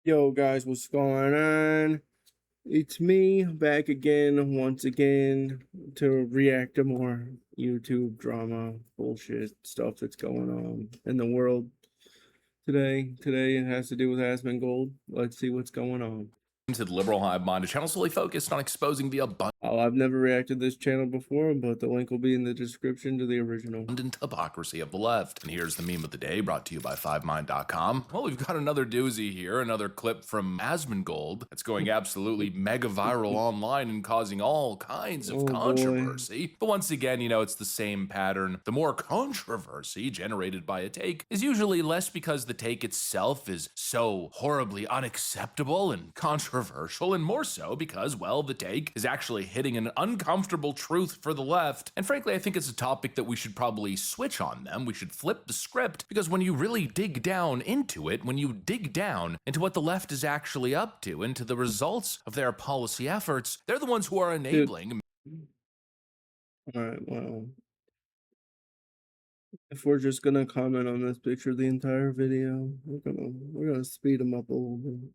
Yo, guys, what's going on? It's me back again, once again, to react to more YouTube drama, bullshit stuff that's going on in the world today. Today it has to do with Asmongold. Let's see what's going on. To the Liberal Hive Mind, a channel solely focused on exposing the I've never reacted to this channel before, but the link will be in the description to the original. abundant hypocrisy of the left. And here's the meme of the day, brought to you by 5mind.com. Well, we've got another doozy here, another clip from Asmongold that's going absolutely mega viral online and causing all kinds of controversy. But once again, you know, it's the same pattern. The more controversy generated by a take is usually less because the take itself is so horribly unacceptable and controversial, and more so because, well, the take is actually hitting an uncomfortable truth for the left. And frankly, I think it's a topic that we should probably switch on them. We should flip the script, because when you really dig down into it, when you dig down into what the left is actually up to, into the results of their policy efforts, they're the ones who are enabling. Alright, well, if we're just gonna comment on this picture the entire video, we're gonna speed them up a little bit.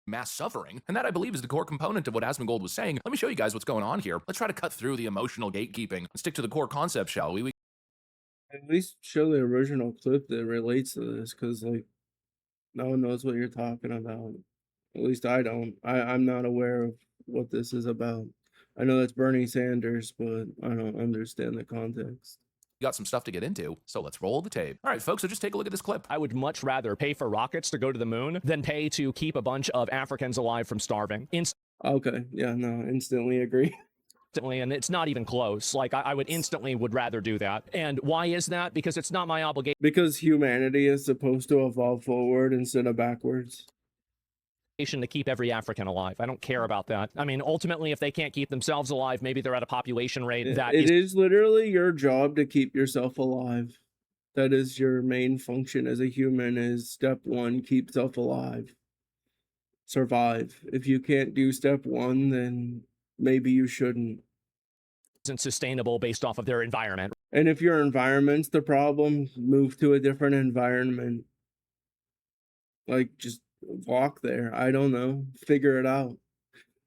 Mass suffering, and that, I believe, is the core component of what Asmongold was saying. Let me show you guys what's going on here. Let's try to cut through the emotional gatekeeping and stick to the core concept, shall we? At least show the original clip that relates to this, because, like, no one knows what you're talking about. At least I don't. I'm not aware of what this is about. I know that's Bernie Sanders, but I don't understand the context. Got some stuff to get into, so let's roll the tape. All right, folks, so just take a look at this clip. I would much rather pay for rockets to go to the moon than pay to keep a bunch of Africans alive from starving. Okay, yeah, no, instantly agree. Instantly, and it's not even close. Like, I would rather do that. And why is that? Because it's not my obligation. Because humanity is supposed to evolve forward instead of backwards. To keep every African alive. I don't care about that. I mean, ultimately, if they can't keep themselves alive, maybe they're at a population rate that it is literally your job to keep yourself alive. That is your main function as a human, is step one, keep self alive. Survive. If you can't do step one, then maybe you shouldn't. Isn't sustainable based off of their environment. And if your environment's the problem, move to a different environment. Like, just walk there. I don't know. Figure it out.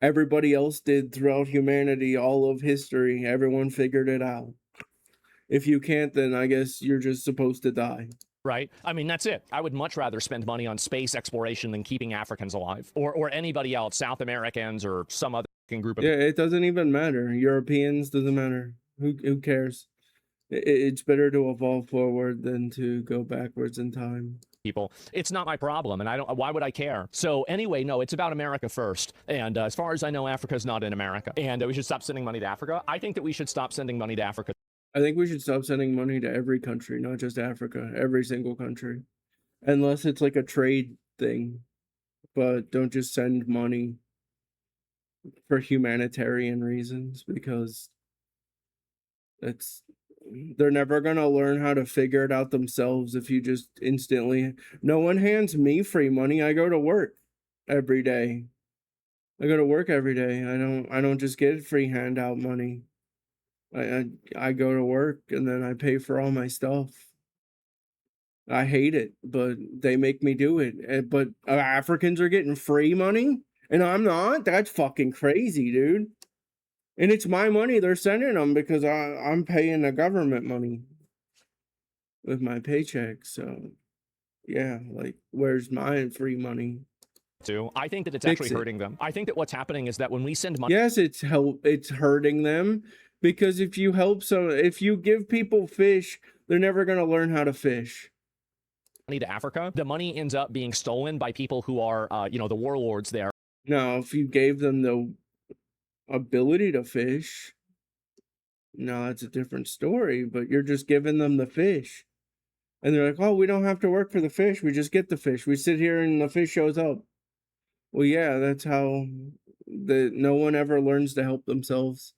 Everybody else did throughout humanity, all of history. Everyone figured it out. If you can't, then I guess you're just supposed to die. Right? I mean, that's it. I would much rather spend money on space exploration than keeping Africans alive, or anybody else, South Americans or some other group of... Yeah, it doesn't even matter. Europeans, doesn't matter. Who cares? It's better to evolve forward than to go backwards in time. People, it's not my problem, and I don't. Why would I care? So anyway, no, it's about America first. And as far as I know, Africa's not in America, and we should stop sending money to Africa. I think that we should stop sending money to Africa. I think we should stop sending money to every country, not just Africa. Every single country, unless it's like a trade thing. But don't just send money for humanitarian reasons, because they're never gonna learn how to figure it out themselves if you just instantly... No one hands me free money. I go to work every day. I go to work every day. I don't just get free handout money. I go to work and then I pay for all my stuff. I hate it, but they make me do it. But Africans are getting free money and I'm not? That's fucking crazy, dude. And it's my money they're sending them, because I'm paying the government money with my paycheck. So, yeah, like, where's my free money? I think that it's actually hurting them. I think that what's happening is that when we send money... Yes, it's hurting them, because if you give people fish, they're never going to learn how to fish. To Africa, the money ends up being stolen by people who are, the warlords there. Now, if you gave them the ability to fish, no, that's a different story, but you're just giving them the fish. And they're like, oh, we don't have to work for the fish. We just get the fish. We sit here and the fish shows up. Well, yeah, that's how no one ever learns to help themselves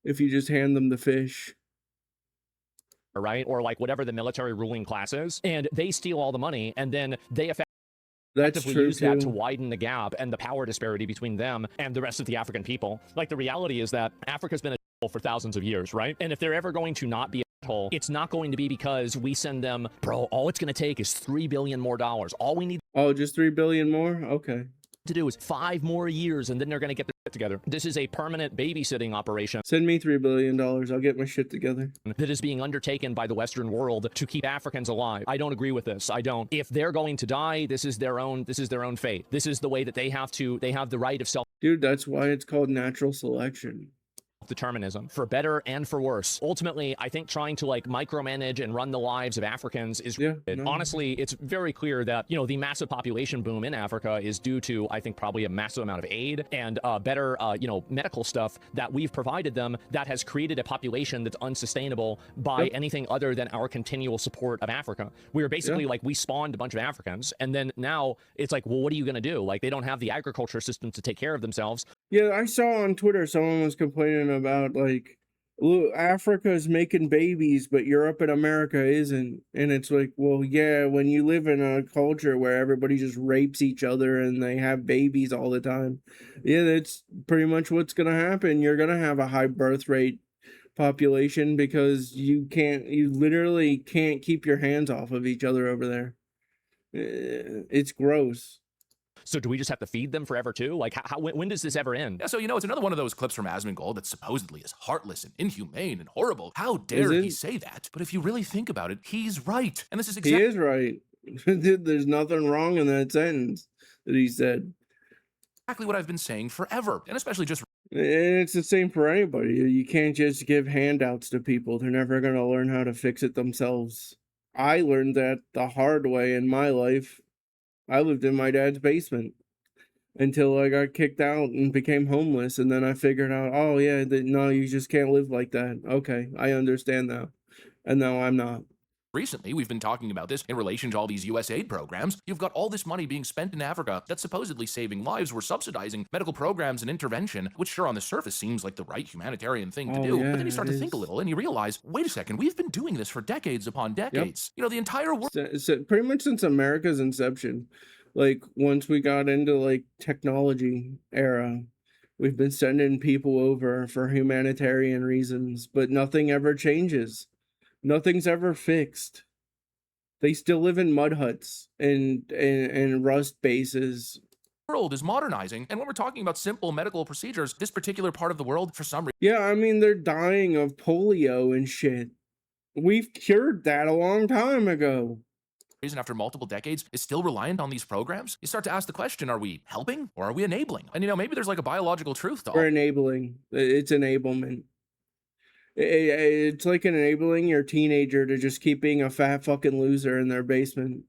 if you just hand them the fish. Right? Or like whatever the military ruling class is. And they steal all the money, and then they effectively use that to widen the gap and the power disparity between them and the rest of the African people. Like, the reality is that Africa's been a for thousands of years, right? And if they're ever going to not be hole. It's not going to be because we send them, bro, all it's going to take is $3 billion more. All we need just 3 billion more? Okay. to do is 5 more years, and then they're going to get their shit together. This is a permanent babysitting operation. Send me $3 billion. I'll get my shit together. That is being undertaken by the Western world to keep Africans alive. I don't agree with this. I don't. If they're going to die, this is their own fate. This is the way that they have the right of self. Dude, that's why it's called natural selection. Determinism, for better and for worse. Ultimately, I think trying to like micromanage and run the lives of Africans is honestly, it's very clear that, you know, the massive population boom in Africa is due to, I think, probably a massive amount of aid and better, you know, medical stuff that we've provided them that has created a population that's unsustainable by anything other than our continual support of Africa. We were basically like, we spawned a bunch of Africans, and then now it's like, well, what are you going to do? Like, they don't have the agriculture system to take care of themselves. Yeah, I saw on Twitter someone was complaining about like, look, Africa is making babies, but Europe and America isn't. And it's like, well, yeah, when you live in a culture where everybody just rapes each other and they have babies all the time, yeah, that's pretty much what's gonna happen. You're gonna have a high birth rate population because you literally can't keep your hands off of each other over there. It's gross. So do we just have to feed them forever too? Like, when does this ever end? Yeah, so, you know, it's another one of those clips from Asmongold that supposedly is heartless and inhumane and horrible. How dare he say that? But if you really think about it, he's right. And this is exactly— He is right. Dude, there's nothing wrong in that sentence that he said. Exactly what I've been saying forever, and especially just— And it's the same for anybody. You can't just give handouts to people. They're never going to learn how to fix it themselves. I learned that the hard way in my life. I lived in my dad's basement until I got kicked out and became homeless. And then I figured out, oh yeah, no, you just can't live like that. Okay, I understand now. And now I'm not. Recently, we've been talking about this in relation to all these US aid programs. You've got all this money being spent in Africa that's supposedly saving lives. We're subsidizing medical programs and intervention, which sure on the surface seems like the right humanitarian thing to do. Yeah, but then you start to think a little and you realize, wait a second, we've been doing this for decades upon decades. You know, the entire world— So pretty much since America's inception, like once we got into like technology era, we've been sending people over for humanitarian reasons, but nothing ever changes. Nothing's ever fixed. They still live in mud huts and rust bases. World is modernizing, and when we're talking about simple medical procedures, this particular part of the world, for some reason— Yeah, I mean, they're dying of polio and shit. We've cured that a long time ago. Reason after multiple decades is still reliant on these programs. You start to ask the question, are we helping or are we enabling? And, you know, maybe there's like a biological truth to all— We're enabling. It's enablement. It's like enabling your teenager to just keep being a fat fucking loser in their basement.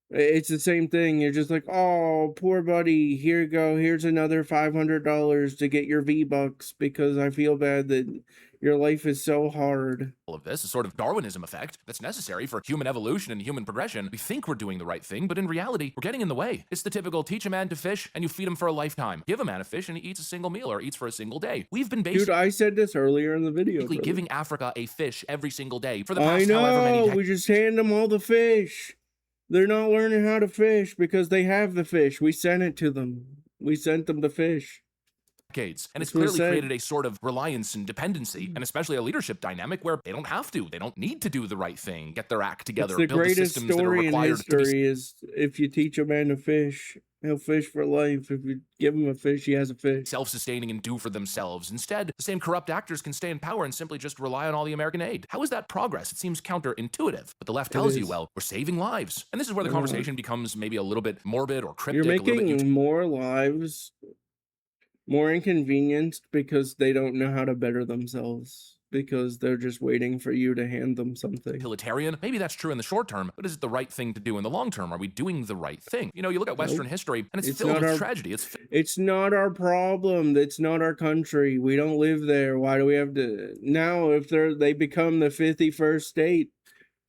It's the same thing. You're just like, oh, poor buddy, here you go. Here's another $500 to get your V-Bucks because I feel bad that your life is so hard. All of this, a sort of Darwinism effect that's necessary for human evolution and human progression. We think we're doing the right thing, but in reality, we're getting in the way. It's the typical teach a man to fish and you feed him for a lifetime. Give a man a fish and he eats a single meal or eats for a single day. We've been basically— Dude, I said this earlier in the video. Giving Africa a fish every single day for the past however many decades. We just hand them all the fish. They're not learning how to fish because they have the fish. We sent it to them. We sent them the fish. And it's clearly created a sort of reliance and dependency, and especially a leadership dynamic where they don't have to. They don't need to do the right thing, get their act together, build the systems that are required. The greatest story in history is if you teach a man to fish, he'll fish for life. If you give him a fish, he has a fish. Self-sustaining and do for themselves. Instead, the same corrupt actors can stay in power and simply just rely on all the American aid. How is that progress? It seems counterintuitive, but the left tells you, well, we're saving lives. And this is where the conversation becomes maybe a little bit morbid or cryptic. You're making more lives more inconvenienced because they don't know how to better themselves, because they're just waiting for you to hand them something. Utilitarian, maybe that's true in the short term, but is it the right thing to do in the long term? Are we doing the right thing? You know, you look at Western history and it's filled with tragedy. It's not our problem. It's not our country. We don't live there. Why do we have to? Now, if they become the 51st state,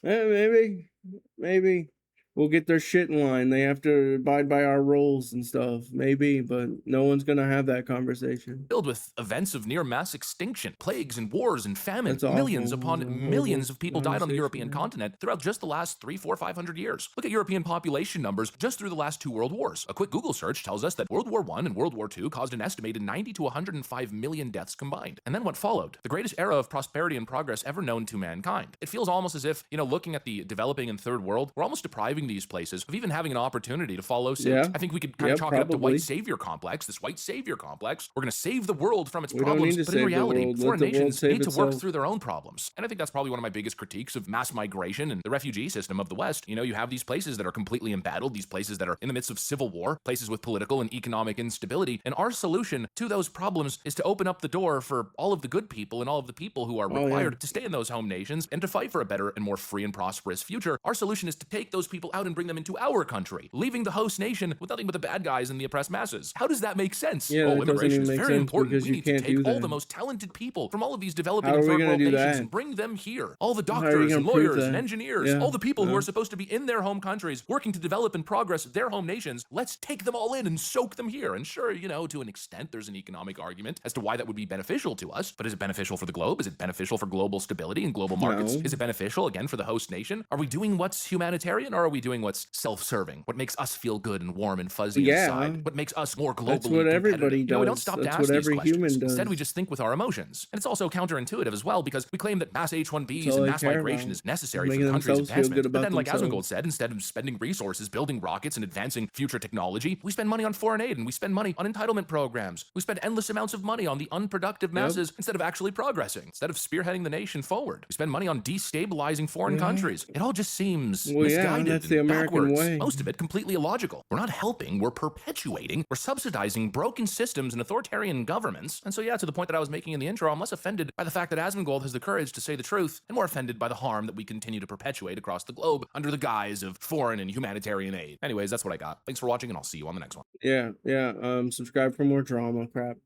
maybe. will get their shit in line. They have to abide by our rules and stuff. Maybe, but no one's gonna have that conversation. Filled with events of near mass extinction, plagues and wars and famine. That's awful. Millions It's a upon horrible millions of people died on the European conversation, man. continent throughout just the last 3, 4, 500 years. Look at European population numbers just through the last 2 world wars. A quick Google search tells us that World War I and World War II caused an estimated 90 to 105 million deaths combined. And then what followed? The greatest era of prosperity and progress ever known to mankind. It feels almost as if, looking at the developing and third world, we're almost depriving these places of even having an opportunity to follow suit. Yeah. I think we could kind of chalk it up to white savior complex. This white savior complex. We're going to save the world from its We don't problems, need to but in save the reality, world. foreign Let the world nations save need to work itself. through their own problems. And I think that's probably one of my biggest critiques of mass migration and the refugee system of the West. You have these places that are completely embattled, these places that are in the midst of civil war, places with political and economic instability. And our solution to those problems is to open up the door for all of the good people and all of the people who are required to stay in those home nations and to fight for a better and more free and prosperous future. Our solution is to take those people out and bring them into our country, leaving the host nation with nothing but the bad guys and the oppressed masses. How does that make sense? Yeah, that doesn't Immigration even is make very sense important. because We you need to can't take do all that. the most talented people from all of these developing How and are we third gonna world do nations that? and bring them here. All the How are you doctors gonna and prove lawyers and that? engineers, Yeah, all the people who yeah. are supposed to be in their home countries working to develop and progress their home nations. Let's take them all in and soak them here. And sure, to an extent, there's an economic argument as to why that would be beneficial to us. But is it beneficial for the globe? Is it beneficial for global stability and global markets? No. Is it beneficial, again, for the host nation? Are we doing what's humanitarian or are we doing what's self-serving? What makes us feel good and warm and fuzzy Yeah. inside? What makes us more globally That's what everybody competitive? We don't does. stop to That's ask what these every questions. human does. Instead, we just think with our emotions. And it's also counterintuitive as well because we claim that mass H-1Bs all and they mass care migration about. is necessary for Making the country's themselves feel good advancement. But about then, like themselves. Asmongold said, instead of spending resources building rockets and advancing future technology, we spend money on foreign aid and we spend money on entitlement programs. We spend endless amounts of money on the unproductive masses instead of actually progressing, instead of spearheading the nation forward. We spend money on destabilizing foreign countries. It all just seems misguided that's the and American backwards. way. Most of it completely illogical. We're not helping, we're perpetuating, we're subsidizing broken systems and authoritarian governments. And so, to the point that I was making in the intro, I'm less offended by the fact that Asmongold has the courage to say the truth and more offended by the harm that we continue to perpetuate across the globe under the guise of foreign and humanitarian aid. Anyways, that's what I got. Thanks for watching, and I'll see you on the next one. Yeah. Subscribe for more drama crap.